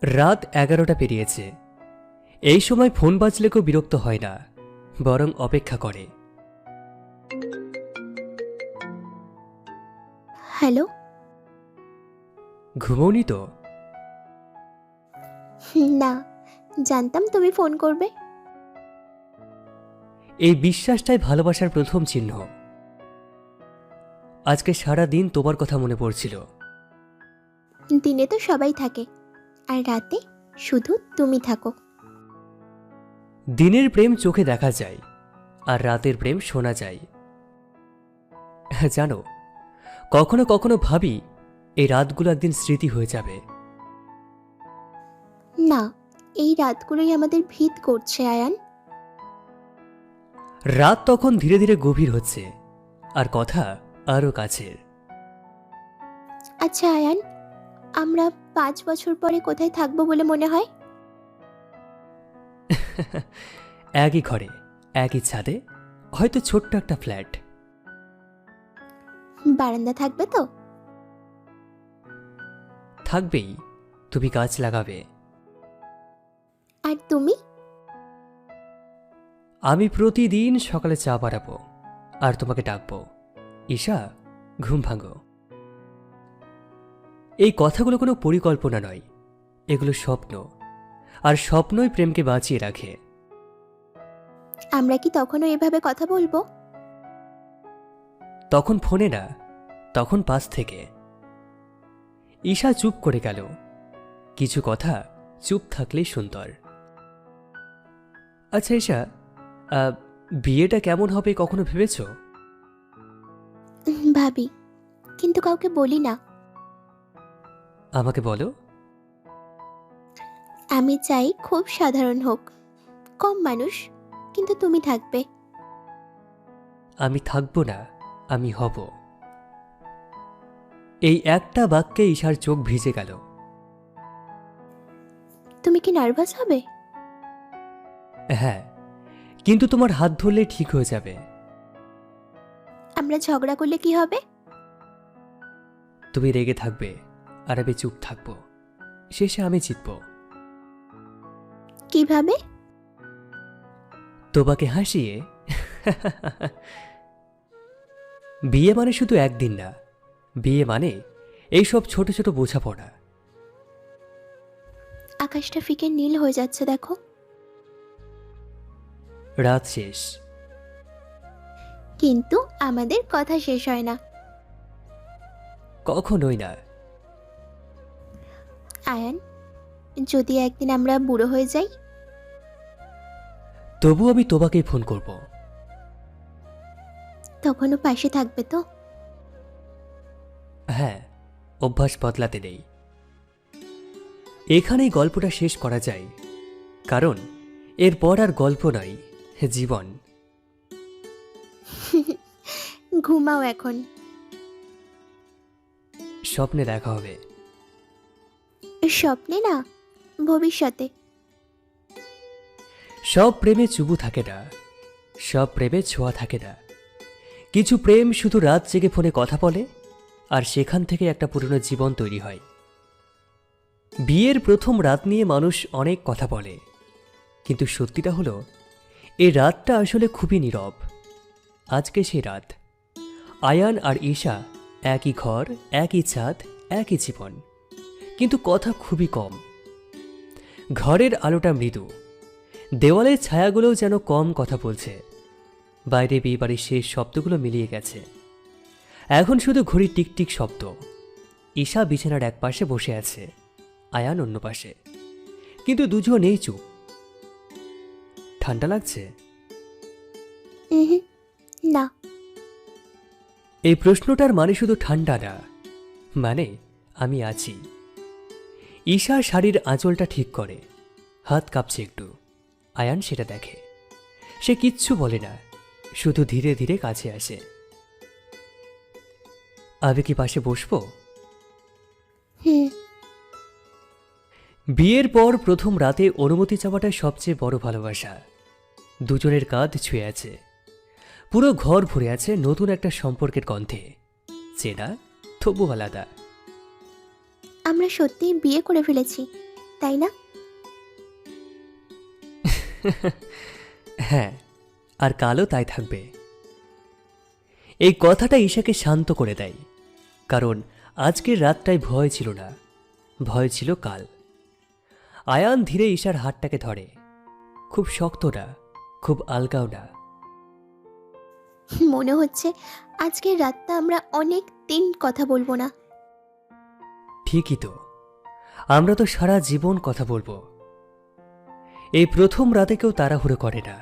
রাত 11টা পেরিয়েছে। এই সময় ফোন বাজলে কেউ বিরক্ত হয় না, বরং অপেক্ষা করে। হ্যালো। ঘুমোওনি তো? না, জানতাম তুমি ফোন করবে। এই বিশ্বাসটাই ভালোবাসার প্রথম চিহ্ন। আজকে সারা দিন তোমার কথা মনে পড়ছিল। দিনে তো সবাই থাকে, আর রাতে শুধু তুমি থাকো। দিনের প্রেম চোখে দেখা যায়, আর রাতের প্রেম শোনা যায়। জানো, কখনো কখনো ভাবি এই রাতগুলো একদিন স্মৃতি হয়ে যাবে। না, এই রাতগুলোই আমাদের ভিত করছে আয়ান। রাত তখন ধীরে ধীরে গভীর হচ্ছে, আর কথা আরো কাছের। আচ্ছা আয়ান, আমরা 5 বছর পরে কোথায় থাকবো বলে মনে হয়? একই ঘরে, একই ছাদে, হয়তো ছোট্ট একটা ফ্ল্যাট। বারান্দা থাকবে তো? থাকবেই, তুমি গাছ লাগাবে। আর তুমি? আমি প্রতিদিন সকালে চা বানাবো, আর তোমাকে ডাকবো, ঈশা ঘুম ভাঙো। এই কথাগুলো কোনো পরিকল্পনা নয়, এগুলো স্বপ্ন, আর স্বপ্নই প্রেমকে বাঁচিয়ে রাখে। আমরা কি তখনও এভাবে কথা বলবো? তখন ফোনে না, তখন পাশ থেকে। ঈশা চুপ করে গেল। কিছু কথা চুপ থাকলেই সুন্দর। আচ্ছা ঈশা, বিয়েটা কেমন হবে কখনো ভেবেছো? ভাবি, কিন্তু কাউকে বলি না। আমাকে বলো। আমি চাই খুব সাধারণ হোক, কম মানুষ, কিন্তু তুমি থাকবে। আমি থাকবো না, আমি হব। এই একটা বাক্যে ঈশার চোখ ভিজে গেল। তুমি কি নার্ভাস হবে? হ্যাঁ, কিন্তু তোমার হাত ধরলে ঠিক হয়ে যাবে। আমরা ঝগড়া করলে কি হবে? তুমি রেগে থাকবে, আর আমি চুপ থাকবো। শেষে আমি জিতব। কিভাবে? তোমাকে হাসিয়ে। বিয়ে মানে শুধু একদিন না, বিয়ে মানে এইসব ছোট ছোট বোঝাপড়া। আকাশটা ফিকে নীল হয়ে যাচ্ছে দেখো। রাত শেষ। কিন্তু আমাদের কথা শেষ হয় না। কখনোই না। আয়ান, যদি একদিন আমরা বুড়ো হয়ে যাই? তবু আমি তোমাকেই ফোন করব। তখনও পাশে থাকবে তো? হ্যাঁ, অভ্যাস বদলাতে নেই। এখানেই গল্পটা শেষ করা যায়, কারণ এরপর আর গল্প নয়, জীবন। ঘুমাও এখন। স্বপ্নে দেখা হবে। স্বপ্নে না, ভবিষ্যতে। সব প্রেমে চুবু থাকে না, সব প্রেমে ছোঁয়া থাকে না। কিছু প্রেম শুধু রাত জেগে ফোনে কথা বলে, আর সেখান থেকে একটা পুরনো জীবন তৈরি হয়। বিয়ের প্রথম রাত নিয়ে মানুষ অনেক কথা বলে, কিন্তু সত্যিটা হলো এই রাতটা আসলে খুবই নীরব। আজকে সেই রাত। আয়ান আর ঈশা, একই ঘর, একই ছাদ, একই জীবন, কিন্তু কথা খুবই কম। ঘরের আলোটা মৃদু, দেওয়ালের ছায়াগুলোও যেন কম কথা বলছে। বাইরে বিয়েবাড়ির শেষ শব্দগুলো মিলিয়ে গেছে। এখন শুধু ঘড়ির টিকটিক শব্দ। ঈশা বিছানার এক পাশে বসে আছে, আয়ান অন্য পাশে, কিন্তু দুজনেই চুপ। ঠান্ডা লাগছে? উহুম, না। এই প্রশ্নটার মানে শুধু ঠান্ডা না, মানে আমি আছি। ঈশা শাড়ির আঁচলটা ঠিক করে, হাত কাঁপছে একটু। আয়ান সেটা দেখে। সে কিচ্ছু বলে না, শুধু ধীরে ধীরে কাছে আসে। আমি কি পাশে বসবো? হুম। বিয়ের পর প্রথম রাতে অনুমতি চাওয়াটাই সবচেয়ে বড় ভালোবাসা। দুজনের কাঁধ ছুঁয়ে আছে, পুরো ঘর ভরে আছে নতুন একটা সম্পর্কের গন্ধে। চেনা, তবু আলাদা। আমরা সত্যিই বিয়ে করে ফেলেছি, তাই না? হ্যাঁ, আর কালও তাই থাকবে। এই কথাটা ঈশাকে শান্ত করে দেয়, কারণ আজকের রাতটায় ভয় ছিল না, ভয় ছিল কাল। আয়ান ধীরে ঈশার হাতটাকে ধরে, খুব শক্ত না, খুব আলগাও না। মনে হচ্ছে আজকের রাতটা আমরা অনেক দিন কথা বলবো না। ঠিকই তো, আমরা তো সারা জীবন কথা বলবো। এই প্রথম রাতে কেউ তাড়াহুড়ো করে না,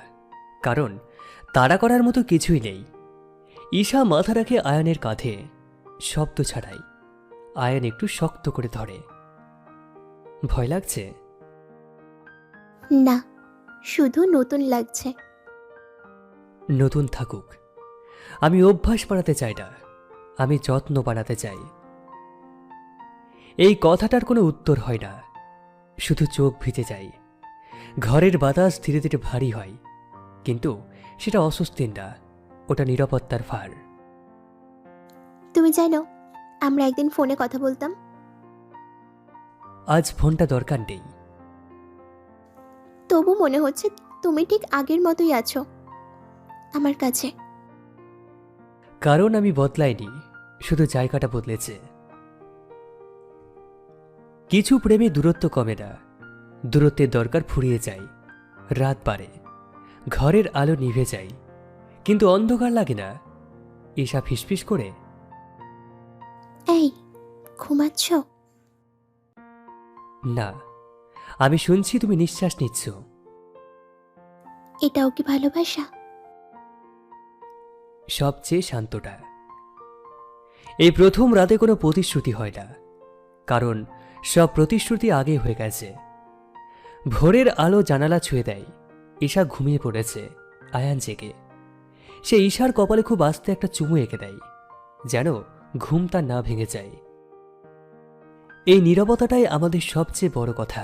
কারণ তাড়া করার মতো কিছুই নেই। ঈশা মাথা রাখে আয়ানের কাঁধে, শব্দ ছাড়াই। আয়ান একটু শক্ত করে ধরে। ভয় লাগছে? না, শুধু নতুন লাগছে। নতুন থাকুক, আমি অভ্যাস বানাতে চাই না, আমি যত্ন বানাতে চাই। এই কথাটার কোনো উত্তর হয় না, শুধু চোখ ভিজে যায়। ঘরের বাতাস ধীরে ধীরে ভারী হয়, কিন্তু সেটা অস্বস্তির না, ওটা নিরাপত্তার ভার। তুমি জানো, আমরা একদিন ফোনে কথা বলতাম। আজ ফোনটা দরকার নেই। তবু মনে হচ্ছে তুমি ঠিক আগের মতোই আছো আমার কাছে। কারণ আমি বদলাইনি, শুধু জায়গাটা বদলেছে। কিছু প্রেমে দূরত্ব কমে না, দূরত্বের দরকার ফুরিয়ে যায়। রাত বাড়ে, ঘরের আলো নিভে যায়, কিন্তু অন্ধকার লাগে না। ঈশা ফিসফিস করে, এই, ঘুমাচ্ছ? না, আমি শুনছি তুমি নিঃশ্বাস নিচ্ছ। এটাও কি ভালোবাসা? সবচেয়ে শান্তটা। এই প্রথম রাতে কোনো প্রতিশ্রুতি হয় না, কারণ সব প্রতিশ্রুতি আগে হয়ে গেছে। ভোরের আলো জানালা ছুঁয়ে দেয়। ঈশা ঘুমিয়ে পড়েছে, আয়ান জেগে। সে ঈশার কপালে খুব আস্তে একটা চুমু এঁকে দেয়, যেন ঘুম তার না ভেঙে যায়। এই নীরবতাটাই আমাদের সবচেয়ে বড় কথা।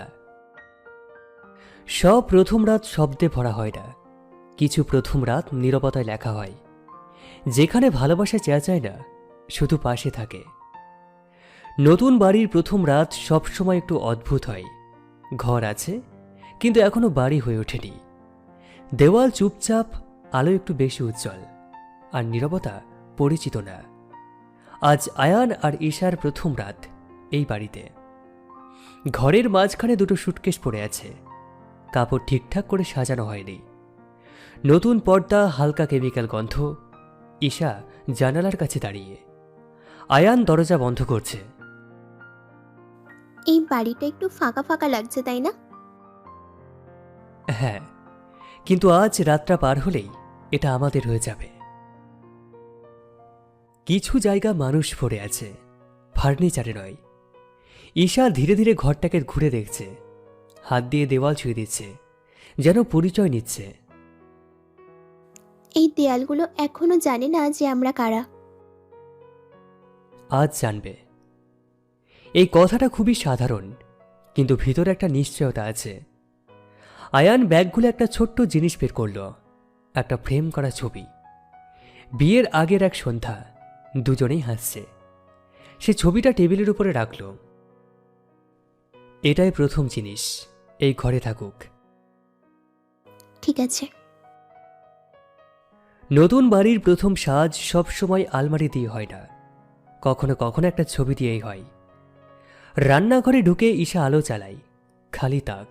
সব প্রথম রাত শব্দে ভরা হয় না, কিছু প্রথম রাত নীরবতায় লেখা হয়, যেখানে ভালোবাসা চেঁচায় না, শুধু পাশে থাকে। নতুন বাড়ির প্রথম রাত সবসময় একটু অদ্ভুত হয়। ঘর আছে, কিন্তু এখনো বাড়ি হয়ে ওঠেনি। দেওয়াল চুপচাপ, আলো একটু বেশি উজ্জ্বল, আর নীরবতা পরিচিত না। আজ আয়ান আর ঈশার প্রথম রাত এই বাড়িতে। ঘরের মাঝখানে দুটো সুটকেস পড়ে আছে, কাপড় ঠিকঠাক করে সাজানো হয়নি। নতুন পর্দা, হালকা কেমিক্যাল গন্ধ। ঈশা জানালার কাছে দাঁড়িয়ে, আয়ান দরজা বন্ধ করছে। এই বাড়িটা একটু ফাঁকা ফাঁকা লাগছে, তাই না? হ্যাঁ, কিন্তু আজ রাতটা পার হলেই এটা আমাদের হয়ে যাবে। কিছু জায়গা মানুষ ভরে আছে, ফার্নিচারে নয়। ঈশা ধীরে ধীরে ঘরটাকে ঘুরে দেখছে, হাত দিয়ে দেওয়াল ছুঁয়ে দিচ্ছে, যেন পরিচয় নিচ্ছে। এই দেয়ালগুলো এখনো জানে না যে আমরা কারা। আজ জানবে। এই কথাটা খুবই সাধারণ, কিন্তু ভিতরে একটা নিশ্চয়তা আছে। আয়ান ব্যাগ খুলে একটা ছোট্ট জিনিস বের করল, একটা ফ্রেম করা ছবি। বিয়ের আগের এক সন্ধ্যা, দুজনেই হাসছে। সে ছবিটা টেবিলের উপরে রাখল। এটাই প্রথম জিনিস, এই ঘরে থাকুক। ঠিক আছে। নতুন বাড়ির প্রথম সাজ সবসময় আলমারি দিয়ে হয় না, কখনো কখনো একটা ছবি দিয়েই হয়। রান্নাঘরে ঢুকে ঈশা আলো চালায়, খালি তাক,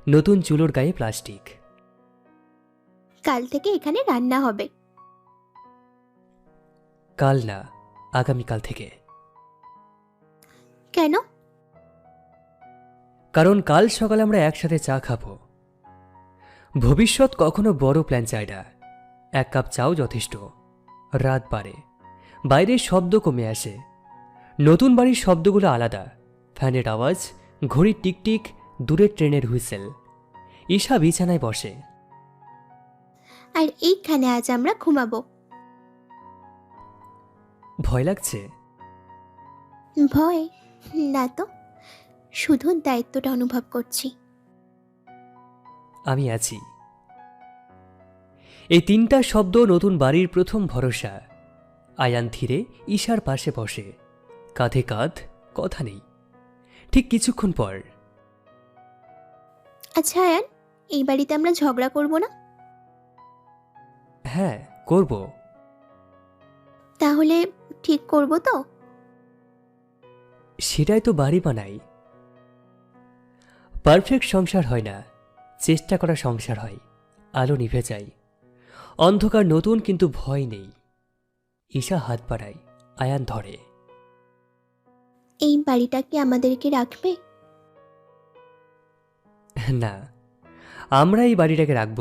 নতুন চুলোর গায়ে প্লাস্টিক। কাল থেকে এখানে রান্না হবে। কাল না, আগামীকাল থেকে। কেন? কারণ কাল সকালে আমরা একসাথে চা খাবো। ভবিষ্যৎ কখনো বড় প্ল্যান চায় না, এক কাপ চাও যথেষ্ট। রাত বাড়ে, বাইরের শব্দ কমে আসে। নতুন বাড়ির শব্দগুলো আলাদা, ফ্যানের আওয়াজ, ঘড়ির টিকটিক, দূরের ট্রেনের হুইসেল। ঈশা বিছানায় বসে। আর এইখানে আজ আমরা ঘুমাবো। ভয় লাগছে? ভয় না তো, শুধু দায়িত্বটা অনুভব করছি। আমি আছি। এই তিনটা শব্দ নতুন বাড়ির প্রথম ভরসা। আয়ান ধীরে ঈশার পাশে বসে, কাঁধে কাঁধ, কথা নেই। ঠিক কিছুক্ষণ পর, আচ্ছা আয়ান, এই বাড়িতে আমরা ঝগড়া করব না? হ্যাঁ, করব। তাহলে ঠিক করব তো? সেটাই তো বাড়ি বানাই। পারফেক্ট সংসার হয় না, চেষ্টা করা সংসার হয়। আলো নিভে যায়, অন্ধকার নতুন, কিন্তু ভয় নেই। ঈশা হাত বাড়ায়, আয়ান ধরে। এই বাড়িটা কি আমাদেরকে রাখবে? না, আমরা এই বাড়িটাকে রাখব।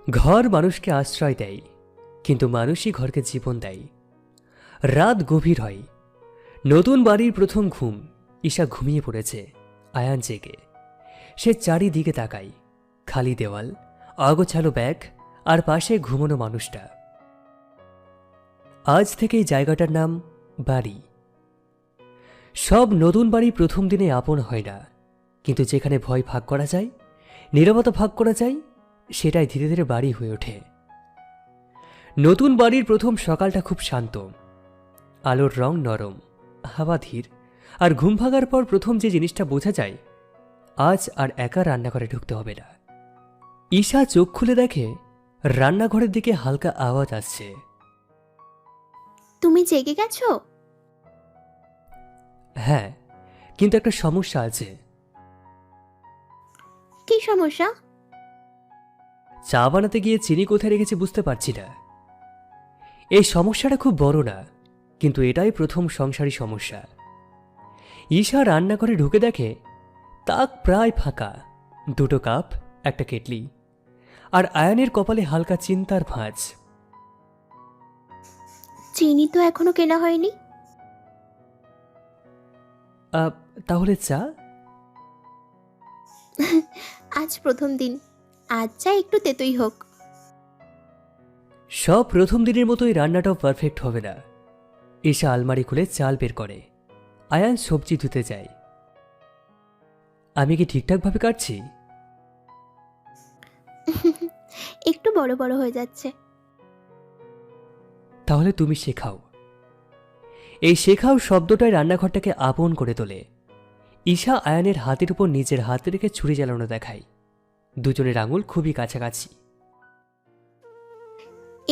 ঘর মানুষকে আশ্রয় দেয়, কিন্তু মানুষই ঘরকে জীবন দেয়। রাত গভীর হয়, নতুন বাড়ির প্রথম ঘুম। ঈশা ঘুমিয়ে পড়েছে, আয়ান জেগে। সে চারিদিকে তাকায়, খালি দেওয়াল, অগোছালো ব্যাগ, আর পাশে ঘুমোনো মানুষটা। আজ থেকে এই জায়গাটার নাম বাড়ি। সব নতুন বাড়ি প্রথম দিনে আপন হয় না, কিন্তু যেখানে ভয় ভাগ করা যায়, নীরবতা ভাগ করা যায়, সেটাই ধীরে ধীরে বাড়ি হয়ে ওঠে। নতুন বাড়ির প্রথম সকালটা খুব শান্ত। আলোর রং নরম, হাওয়া ধীর, আর ঘুম ভাগার পর প্রথম যে জিনিসটা বোঝা যায়, আজ আর একা রান্নাঘরে ঢুকতে হবে না। ঈশা চোখ খুলে দেখে রান্নাঘরের দিকে হালকা আওয়াজ আসছে। তুমি জেগে গেছো? হ্যাঁ, কিন্তু একটা সমস্যা আছে। কি সমস্যা? চা বানাতে গিয়ে চিনি কোথায় রেখেছি বুঝতে পারছি না। এই সমস্যাটা খুব বড় না, কিন্তু এটাই প্রথম সংসারী সমস্যা। ঈশা রান্নাঘরে ঢুকে দেখে তাক প্রায় ফাঁকা, দুটো কাপ, একটা কেটলি, আর আয়ানের কপালে হালকা চিন্তার ভাঁজ। চিনি তো এখনো কেনা হয়নি। তাহলে চা? আজ প্রথম দিন, আজ চা একটু তেতোই হোক। সব প্রথম দিনের মতোই রান্নাটাও পারফেক্ট হবে না। ঈশা আলমারি খুলে চাল বের করে, আয়ান সবজি ধুতে যায়। আমি কি ঠিকঠাকভাবে কাটছি? একটু বড় বড় হয়ে যাচ্ছে। তাহলে তুমি শেখাও। এই শেখাও শব্দটাই রান্নাঘরটাকে আপন করে তোলে। ঈশা আয়ানের হাতের উপর নিজের হাত রেখে ছুরি চালানো দেখায়। দুজনের আঙুল খুবই কাছাকাছি।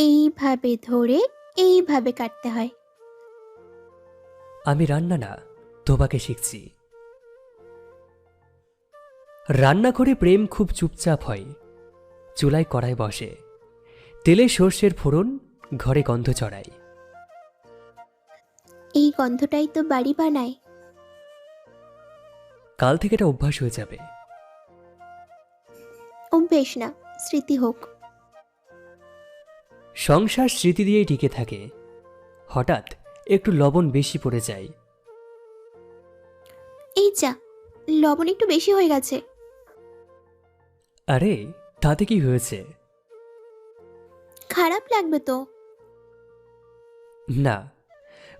এইভাবে ধরে এইভাবে কাটতে হয়। আমি রান্না না, তোমাকে শিখছি। রান্নাঘরে প্রেম খুব চুপচাপ হয়। চুলায় কড়াই বসে, তেলে সর্ষের ফোড়ন, ঘরে গন্ধ চড়ায়। এই গন্ধটাই তো বাড়ি বানায়। কাল থেকে এটা অভ্যাস হয়ে যাবে। অভ্যেস না, স্মৃতি হোক। সংসার স্মৃতি দিয়েই টিকে থাকে। হঠাৎ একটু লবণ বেশি পড়ে যায়। এই যা, লবণ একটু বেশি হয়ে গেছে। আরে, তাতে কি হয়েছে? খারাপ লাগবে তো। না,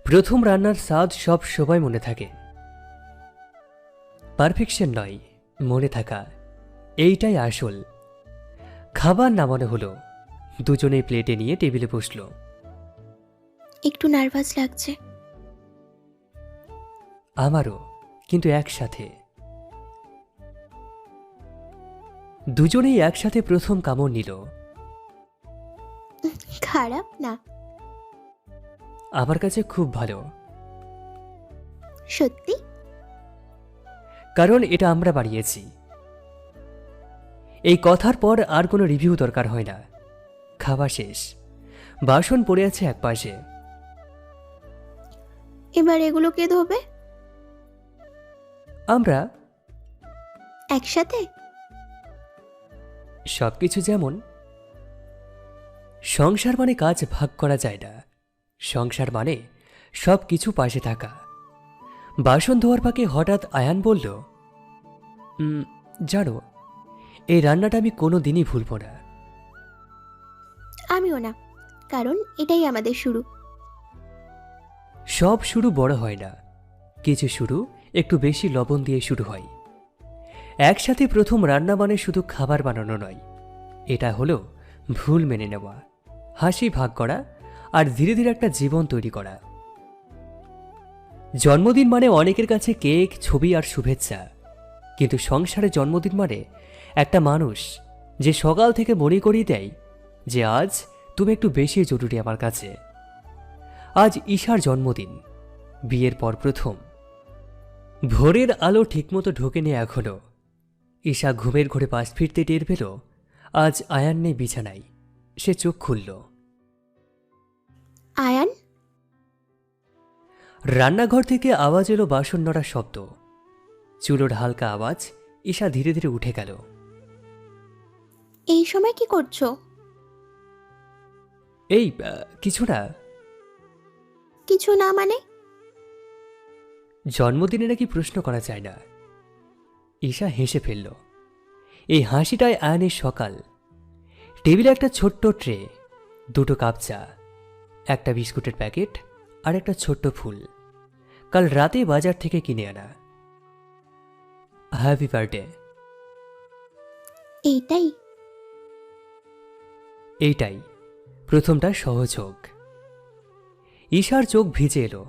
প্রথম রান্নার স্বাদ সব সময় মনে থাকে। পারফেকশন নয়, মনে থাকা, এইটাই আসল। খাবার নামানো হলো, দুজনেই প্লেটে নিয়ে টেবিলে বসলো। একটু নার্ভাস লাগছে। আমারও, কিন্তু একসাথে। দুজনেই একসাথে প্রথম কামড় নিল। খারাপ না। আমার কাছে খুব ভালো, সত্যি? কারণ এটা আমরা বাড়িয়েছি। এই কথার পর আর কোনো রিভিউ দরকার হয় না। খাওয়া শেষ, বাসন পড়ে আছে একপাশে। এবার এগুলো কে ধোবে? আমরা। একসাথে? সবকিছু যেমন। সংসার মানে কাজ ভাগ করা যায় না। সংসার মানে সব কিছু পাশে থাকা। বাসন ধোয়ার ফাঁকে হঠাৎ আয়ান বলল, জানো, এই রান্নাটা আমি কোনো দিনই ভুলব না। আমিও না, কারণ এটাই আমাদের শুরু। সব শুরু বড় হয় না, কিছু শুরু একটু বেশি লবণ দিয়ে শুরু হয়। একসাথে প্রথম রান্না মানে শুধু খাবার বানানো নয়, এটা হলো ভুল মেনে নেওয়া, হাসি ভাগ করা, আর ধীরে ধীরে একটা জীবন তৈরি করা। জন্মদিন মানে অনেকের কাছে কেক, ছবি আর শুভেচ্ছা, কিন্তু সংসারে জন্মদিন মানে একটা মানুষ যে সকাল থেকে মনে করিয়ে দেয় যে আজ তুমি একটু বেশি জরুরি আমার কাছে। আজ ঈশার জন্মদিন, বিয়ের পর প্রথম। ভোরের আলো ঠিকমতো ঢোকেনি এখনো। ঈশা ঘুমের ঘোরে পাশ ফিরতে টের পেল আজ আয়ান নেই বিছানায়। সে চোখ খুলল। আয়ান, রান্নাঘর থেকে আওয়াজ এলো বাসন নড়ার শব্দ। চুলোর হালকা আওয়াজ। ঈশা ধীরে ধীরে উঠে গেল। এই সময় কি করছো? এই কিছু না। কিছু না মানে? জন্মদিনে নাকি প্রশ্ন করা যায় না। ঈশা হেসে ফেলল। এই হাসিটায় আয়ানের সকাল। টেবিলে একটা ছোট্ট ট্রে, দুটো কাপ চা, একটা বিস্কুটের প্যাকেট আর একটা ছোট্ট ফুল, কাল রাতে বাজার থেকে কিনে আনা। Happy birthday. এইটাই? এইটাই। প্রথমটা সহজ হোক। ঈশার চোখ ভিজে এলো,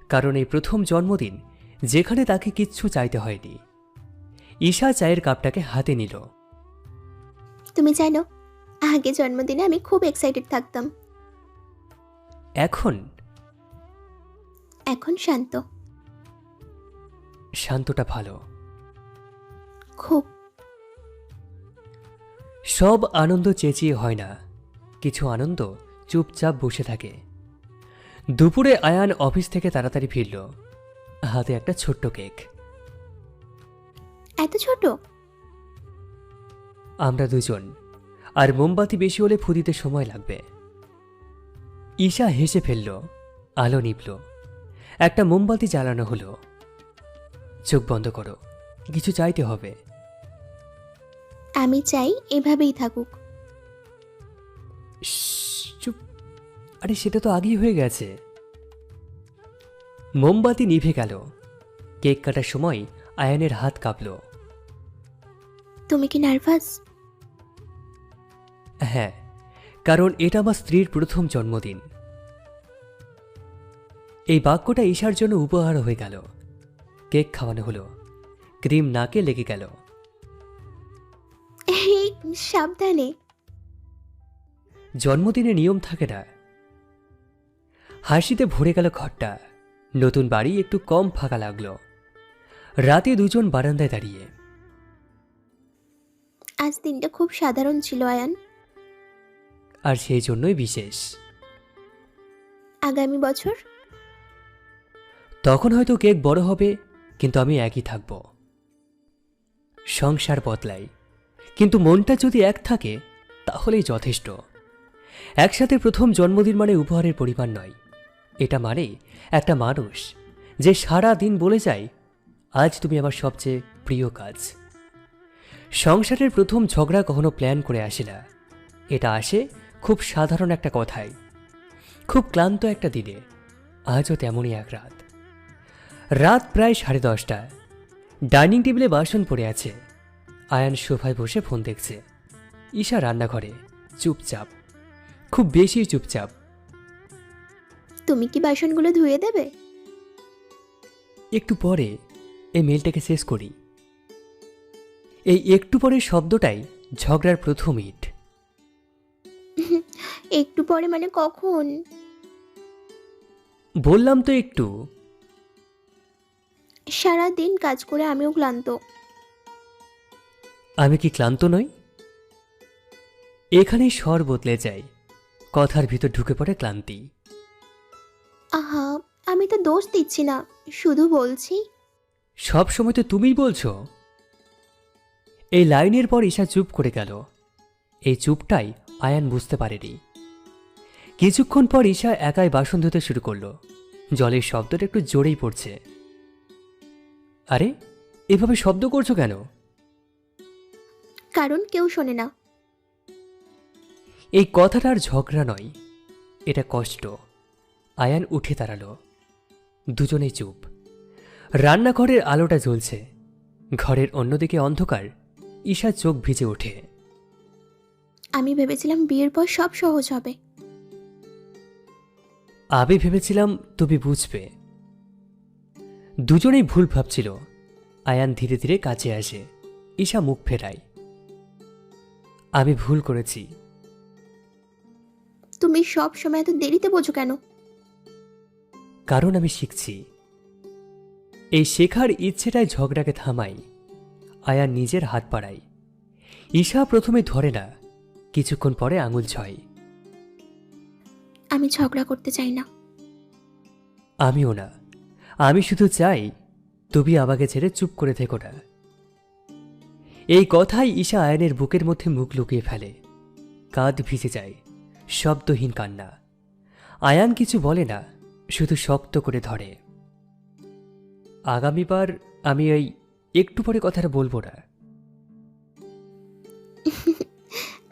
কারণ এই প্রথম জন্মদিন যেখানে তাকে কিচ্ছু চাইতে হয়নি। ঈশা চায়ের কাপটাকে হাতে নিল। তুমি জানো, আগে জন্মদিনে আমি খুব এক্সাইটেড থাকতাম। এখন? এখন শান্ত। শান্তটা ভালো। খুব। সব আনন্দ চেঁচিয়ে হয় না, কিছু আনন্দ চুপচাপ বসে থাকে। দুপুরে আয়ান অফিস থেকে তাড়াতাড়ি ফিরল, হাতে একটা ছোট্ট কেক। এত ছোট? আমরা দুজন, আর মোমবাতি বেশি হলে ফু দিতে সময় লাগবে। ঈশা হেসে ফেলল। আলো নিভল। একটা মোমবাতি জ্বালানো হলো। চোখ বন্ধ করো, কিছু চাইতে হবে। আমি চাই এভাবেই থাকুক। চুপ। আরে সেটা তো আগেই হয়ে গেছে। মোমবাতি নিভে গেল। কেক কাটার সময় আয়ানের হাত কাঁপল। তুমি কি নার্ভাস? হ্যাঁ, কারণ এটা আমার স্ত্রীর প্রথম জন্মদিন। এই বাক্যটা ঈশার জন্য উপহার হয়ে গেল। কেক খাওয়ানো হলো। ক্রিম নাকে লেগে গেল। এই, সাবধানে। জন্মদিনে নিয়ম থাকে না। হাসিতে ভরে গেল ঘরটা। নতুন বাড়ি একটু কম ফাঁকা লাগলো। রাতে দুজন বারান্দায় দাঁড়িয়ে। আজ দিনটা খুব সাধারণ ছিল আয়ান। আর সেই জন্যই বিশেষ। আগামী বছর? তখন হয়তো কেক বড় হবে, কিন্তু আমি একই থাকব। সংসার বদলাই, কিন্তু মনটা যদি এক থাকে তাহলেই যথেষ্ট। একসাথে প্রথম জন্মদিন মানে উপহারের পরিমাণ নয়, এটা মানে একটা মানুষ যে সারা দিন বলে যায় আজ তুমি আমার সবচেয়ে প্রিয় কাজ। সংসারের প্রথম ঝগড়া কখনো প্ল্যান করে আসে না। এটা আসে খুব সাধারণ একটা কথায়, খুব ক্লান্ত একটা দিনে। আজও তেমনই এক রাত। রাত প্রায় 10:30। ডাইনিং টেবিলে বাসন পড়ে আছে। আয়ান সোফায় বসে ফোন দেখছে। ঈশা রান্নাঘরে চুপচাপ, খুব বেশি চুপচাপ। তুমি কি বাসনগুলো ধুয়ে দেবে? একটু পরে। এই মেলটাকে শেষ করি। এই একটু পরে শব্দটাই ঝগড়ার প্রথম ইট। একটু পরে মানে কখন? বললাম তো একটু। সারা দিন কাজ করে আমিও ক্লান্ত। আমি কি ক্লান্ত নই? এখানেই স্বর বদলে যায়, কথার ভিতর ঢুকে পড়ে ক্লান্তি। আহা, আমি তো দোষ দিচ্ছি না, শুধু বলছি। সব সময় তো তুমিই বলছো। এই লাইনের পর ঈশা চুপ করে গেল। এই চুপটাই আয়ান বুঝতে পারেনি। কিছুক্ষণ পর ঈশা একাই বাসন ধুতে শুরু করলো। জলের শব্দটা একটু জোরেই পড়ছে। আরে, এভাবে শব্দ করছো কেন? কারণ কেউ শোনে না। এই কথাটা আর ঝগড়া নয়, এটা কষ্ট। আয়ান উঠে দাঁড়ালো। দুজনেই চুপ। রান্নাঘরের আলোটা জ্বলছে। ঘরের অন্যদিকে অন্ধকার। ঈশা চোখ ভিজে ওঠে। আমি ভেবেছিলাম বিয়ের পর সব সহজ হবে। আমি ভেবেছিলাম তুমি বুঝবে। দুজনেই ভুল ভাবছিল। আয়ান ধীরে ধীরে কাছে আসে। ঈশা মুখ ফেরায়। আমি ভুল করেছি। তুমি সব সময় এত দেরিতে বোঝো কেন? কারণ আমি শিখছি। এই শেখার ইচ্ছেটাই ঝগড়াকে থামাই। আয়ান নিজের হাত বাড়ায়। ঈশা প্রথমে ধরে না, কিছুক্ষণ পরে আঙুল ছয়। আমি ঝগড়া করতে চাই না। আমিও না। আমি শুধু চাই তুমি আমাকে ছেড়ে চুপ করে থেকো না। এই কথাই ঈশা আয়ানের বুকের মধ্যে মুখ লুকিয়ে ফেলে। কাঁধ ভিজে যায়, শব্দহীন কান্না। আয়ান কিছু বলে না, শুধু শক্ত করে ধরে। আগামীবার আমি এই একটু পরে কথাটা বলবো না।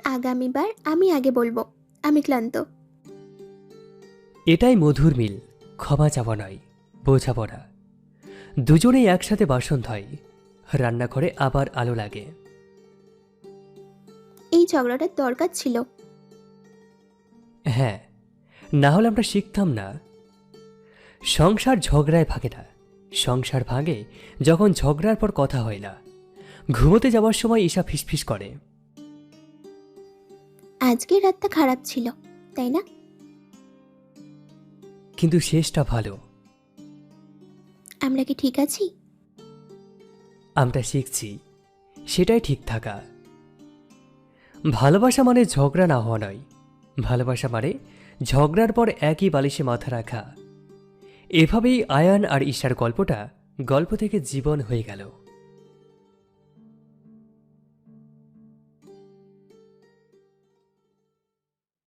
আগামীবার আমি আগে বলবো। আমি ক্লান্ত। এটাই মধুর মিল, ক্ষমা চাওয়া নয়, বোঝাপড়া। দুজনেই একসাথে বাসন ধয়। রান্নাঘরে আবার আলো লাগে। এই ঝগড়াটার দরকার ছিল। হ্যাঁ, না হলে আমরা শিখতাম না। সংসার ঝগড়ায় ভাগে না। সংসার ভাঙে যখন ঝগড়ার পর কথা হয় না। ঘুমোতে যাওয়ার সময় ঈশা ফিসফিস করে। আজকে রাতটা খারাপ ছিল, তাই না? কিন্তু শেষটা ভালো। আমরা কি ঠিক আছি? আমরা শিখছি, সেটাই ঠিক থাকা। ভালোবাসা মানে ঝগড়া না হওয়া নয়। ভালোবাসা মানে ঝগড়ার পর একই বালিশে মাথা রাখা। এভাবেই আয়ান আর ঈশার গল্পটা গল্প থেকে জীবন হয়ে গেল।